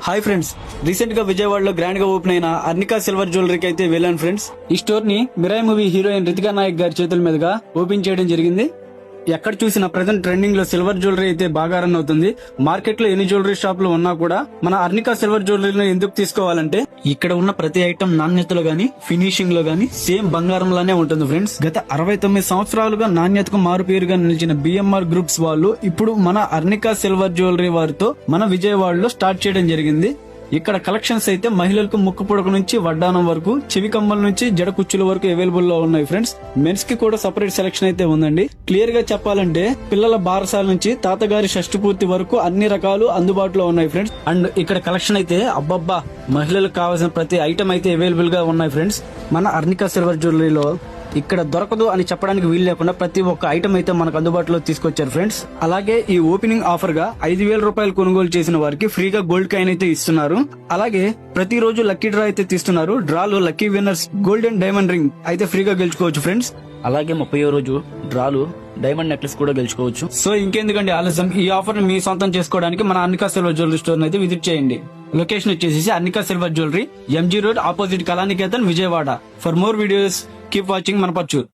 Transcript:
Hi friends, recent గా విజయవాడలో grand గా ఓపెన్ అయిన అర్నికా సిల్వర్ జ్యువెలరీకి అయితే వెళ్ళాను ఫ్రెండ్స్. ఈ స్టోర్ ని మిరాయి మూవీ హీరోయిన్ రితికా నాయక్ గారి చేతుల మీదుగా ఓపెన్ చేయడం జరిగింది. ఎక్కడ చూసిన ప్రెసెంట్ ట్రెండింగ్ లో సిల్వర్ జ్యువెలరీ అయితే బాగా రన్ అవుతుంది. మార్కెట్ లో ఎన్ని జ్యువెలరీ షాపులు ఉన్నా కూడా మన అర్నికా సిల్వర్ జ్యువెలరీని ఎందుకు తీసుకోవాలంటే ఇక్కడ ఉన్న ప్రతి ఐటమ్ నాణ్యతలో గానీ ఫినిషింగ్ లో గానీ సేమ్ బంగారం లానే ఉంటుంది ఫ్రెండ్స్. గత 69 సంవత్సరాలుగా నాణ్యతకు మారుపేరుగా నిలిచిన బిఎంఆర్ గ్రూప్స్ వాళ్ళు ఇప్పుడు మన అర్నికా సిల్వర్ జ్యువెలరీ వారితో మన విజయవాడలో స్టార్ట్ చేయడం జరిగింది. ఇక్కడ కలెక్షన్స్ అయితే మహిళలకు ముక్కు పొడక నుంచి వడ్డానం వరకు, చెవి కమ్మల నుంచి జడ కుచ్చుల వరకు అవైలబుల్ లో ఉన్నాయి ఫ్రెండ్స్. మెన్స్ కి కూడా సపరేట్ సెలక్షన్ అయితే ఉందండి. క్లియర్ గా చెప్పాలంటే పిల్లల బారసాల నుంచి తాతగారి షష్టి పూర్తి వరకు అన్ని రకాలు అందుబాటులో ఉన్నాయి ఫ్రెండ్స్. అండ్ ఇక్కడ కలెక్షన్ అయితే అబ్బబ్బా, మహిళలకు కావాల్సిన ప్రతి ఐటమ్ అయితే అవైలబుల్ గా ఉన్నాయి ఫ్రెండ్స్. మన అర్నికా సిల్వర్ జ్యువెలరీలో ఇక్కడ దొరకదు అని చెప్పడానికి వీలు లేకుండా ప్రతి ఒక్క ఐటమ్ అయితే మనకు అందుబాటులో తీసుకొచ్చారు ఫ్రెండ్స్. అలాగే ఈ ఓపెనింగ్ ఆఫర్ గా 5,000 రూపాయలు కొనుగోలు చేసిన వారికి ఫ్రీగా గోల్డ్ కాయిన్ అయితే ఇస్తున్నారు. అలాగే ప్రతిరోజు లక్కీ డ్రా అయితే తీస్తున్నారు. డ్రాలో lucky winners golden diamond ring అయితే ఫ్రీగా గెలుచుకోవచ్చు ఫ్రెండ్స్. అలాగే 30వ రోజు డ్రాలు డైమండ్ నెక్లెస్ కూడా గెలుచుకోవచ్చు. సో ఇంకెందుకండి ఆలస్యం, ఈ ఆఫర్ ని మీ సొంతం చేసుకోవడానికి మన అర్నికా సిల్వర్ జ్యువెలరీ స్టోర్ అయితే విజిట్ చేయండి. లొకేషన్ వచ్చేసి Arnika silver jewellery, MG road opposite Kalaniketan, Vijayawada. For more videos keep watching మన పర్చూర్.